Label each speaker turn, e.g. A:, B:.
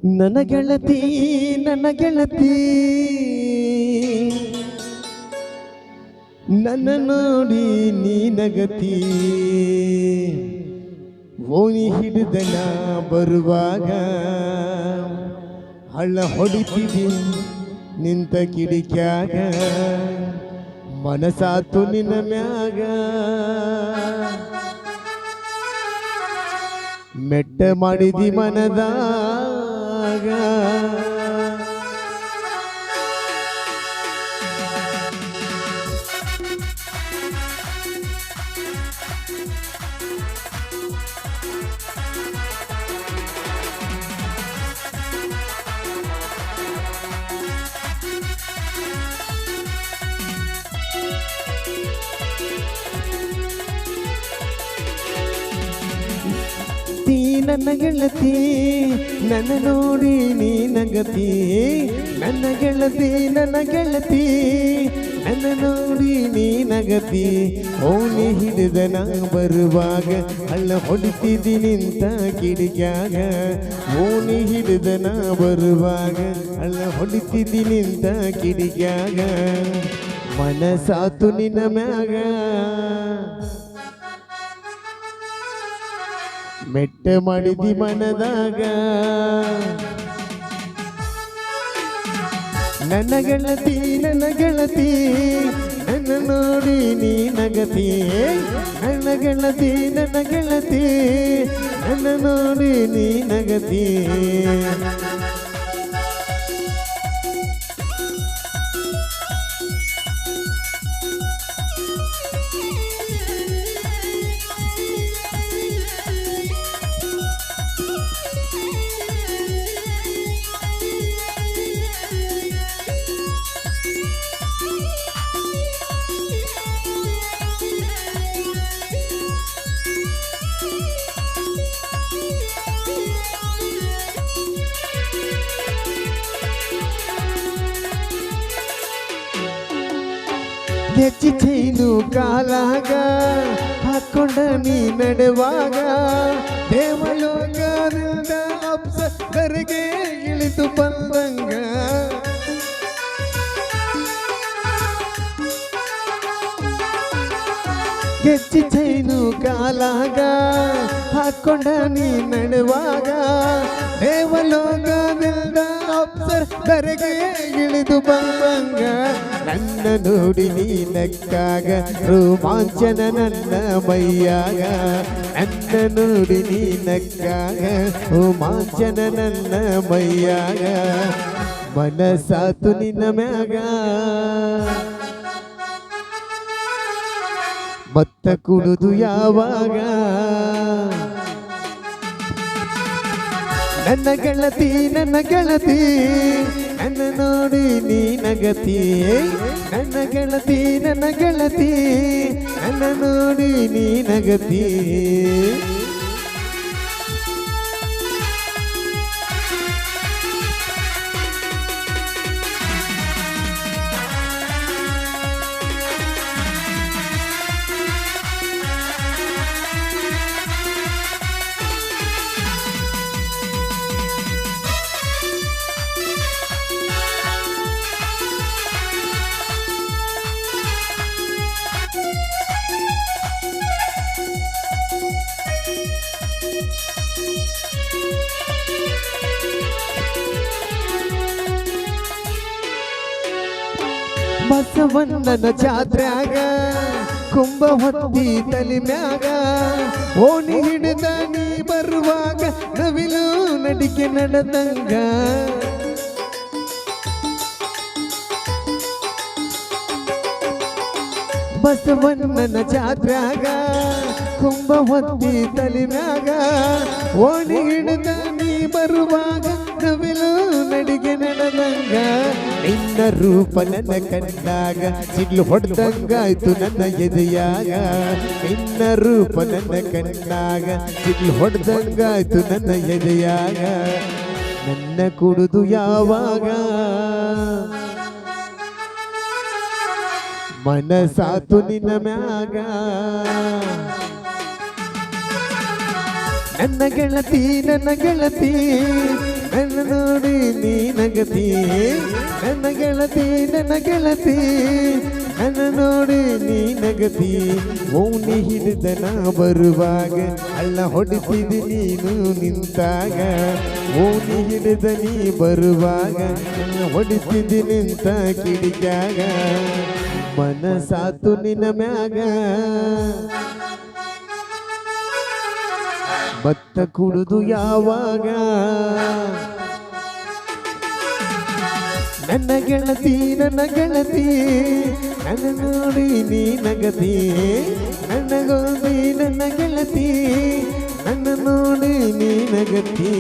A: ನನ್ನ ಗೆಳತಿ ನನ್ನ ಗೆಳತಿ ನನ್ನ ನೋಡಿ ನೀನಗತಿ ಓಣಿ ಹಿಡಿದನ ಬರುವಾಗ ಹಳ್ಳ ಹೊಡಿತಿದಿ ನಿಂತ ಕಿಡಿಕ್ಯಾಗ ಮನಸಾತು ನಿನ್ನ ಮ್ಯಾಗ ಮೆಟ್ಟ ಮಾಡಿದಿ ಮನದಾಗ ನನ್ನ ಗೆಳತಿ ನನ್ನ ನೋಡಿ ನೀನಗತಿ ನನ್ನ ಗೆಳತಿ ನನ್ನ ಗೆಳತಿ ನನ್ನ ನೋಡಿ ನೀನಗತಿ ಓಣಿ ಹಿಡಿದ ನಾ ಬರುವಾಗ ಹಳ್ಳ ಹೊಡಿತಿದ್ದಿ ನಿಂತ ಕಿಡಿಕ್ಯಾಗ ಓಣಿ ಹಿಡಿದ ನಾ ಬರುವಾಗ ಹಳ್ಳ ಹೊಡಿತಿದ್ದಿ ನಿಂತ ಕಿಡಿಕ್ಯಾಗ ಮನಸಾತು ನಿನ್ನ ಮ್ಯಾಗ ಮೆಟ್ಟ ಮಾಡಿದಿ ಮನದಾಗ ನನ್ನ ಗೆಳತಿ ನನ್ನ ಗೆಳತಿ ನನ್ನ ನೋಡಿ ನೀನಗತಿ ನನ್ನ ಗೆಳತಿ ನನ್ನ ಗೆಳತಿ ನನ್ನ ನೋಡಿ ನೀನಗತಿ ಹೆಚ್ಚಿ ಚೈನು ಕಾಲಾಗ ಹಾಕೊಂಡ ನೀ ನಡೆವಾಗ ದೇವಲೋಕದಿಂದ ಅಪ್ಸರಗೆ ಇಳಿದು ಬಂದಂಗ ಹೆಚ್ಚಿ ಚೈನು ಕಾಲಾಗ ಹಾಕೊಂಡ ನೀ ನಡೆವಾಗ ದೇವಲೋಕದಿಂದ ಅಪ್ಸರಗೆ ಇಳಿದು ಬಂದಂಗ ನನ್ನ ನೋಡಿ ನೀನಕ್ಕಾಗ ರೋಮಾಂಚನ ನನ್ನ ಮೈಯಾಗ ನನ್ನ ನೋಡಿ ನೀನಕ್ಕಾಗ ರೋಮಾಂಚನ ನನ್ನ ಮೈಯಾಗ ಮನಸಾತು ನಿನ್ನ ಮ್ಯಾಗ ಮತ್ತ ಕುಡುದು ಯಾವಾಗ ನನ್ನ ಗೆಳತಿ ನನ್ನ ಗೆಳತಿ ನನ್ನ ನೋಡಿ ನೀನಗತಿ ನನ್ನ ಗೆಳತಿ ನನ್ನ ಗೆಳತಿ ನನ್ನ ನೋಡಿ ನೀನಗತಿ ಬಸವಣ್ಣನ ಜಾತ್ರ್ಯಾಗ ಕುಂಭ ಹೊತ್ತಿ ತಲೆ ಮ್ಯಾಗ ಓಣಿ ಹಿಡಿದ ನೀ ಬರುವಾಗ ನವಿಲು ನಡಿಕೆ ನಡೆದಂಗ ಬಸವಣ್ಣನ ಜಾತ್ರ್ಯಾಗ ಕುಂಭ ಹೊತ್ತಿ ತಲೆ ಮ್ಯಾಗ ಓಣಿ ಹಿಡಿದ ನೀ ಬರುವಾಗ ನವಿಲು ನಡಿಗೆ ನಡೆದಂಗ ನಿನ್ನ ರೂಪ ನನ್ನ ಕಣ್ಣಾಗ ಸಿಡ್ಲು ಹೊಡೆದಂಗಾಯ್ತು ನನ್ನ ಎದೆಯಾಗ ನಿನ್ನ ರೂಪ ನನ್ನ ಕಣ್ಣಾಗ ಸಿಡ್ಲು ಹೊಡೆದಂಗಾಯ್ತು ನನ್ನ ಎದೆಯಾಗ ನನ್ನ ಕುಡಿದು ಯಾವಾಗ ಮನಸಾತು ನಿನ್ನ ಮ್ಯಾಗ ನನ್ನ ಗೆಳತಿ ನನ್ನ ನೋಡಿ ನೀ ನಗತಿ ನನ್ನ ಗೆಳತಿ ನನ್ನ ಗೆಳತಿ ನನ್ನ ನೋಡಿ ನೀ ನಗತಿ ಓಣಿ ಹಿಡಿದ ನಾ ಬರುವಾಗ ಅಲ್ಲ ಹೊಡಿತಿದ್ದಿ ನೀನು ನಿಂತಾಗ ಓಣಿ ಹಿಡಿದ ನೀ ಬರುವಾಗ ಹೊಡಿತಿದ್ದಿ ನಿಂತ ಕಿಡಿಕ್ಯಾಗ ಮನಸಾತು ನಿನ್ನ ಮ್ಯಾಗ ಭತ್ತ ಕುಡಿದು ಯಾವಾಗ ನನ್ನ ಗೆಳತಿ ನನ್ನ ನೋಡಿ ನೀ ನಗತಿ ನನ್ನ ಗೋದಿ ನನ್ನ ಗೆಳತಿ ನನ್ನ ನೋಡಿ ನೀ ನಗತಿ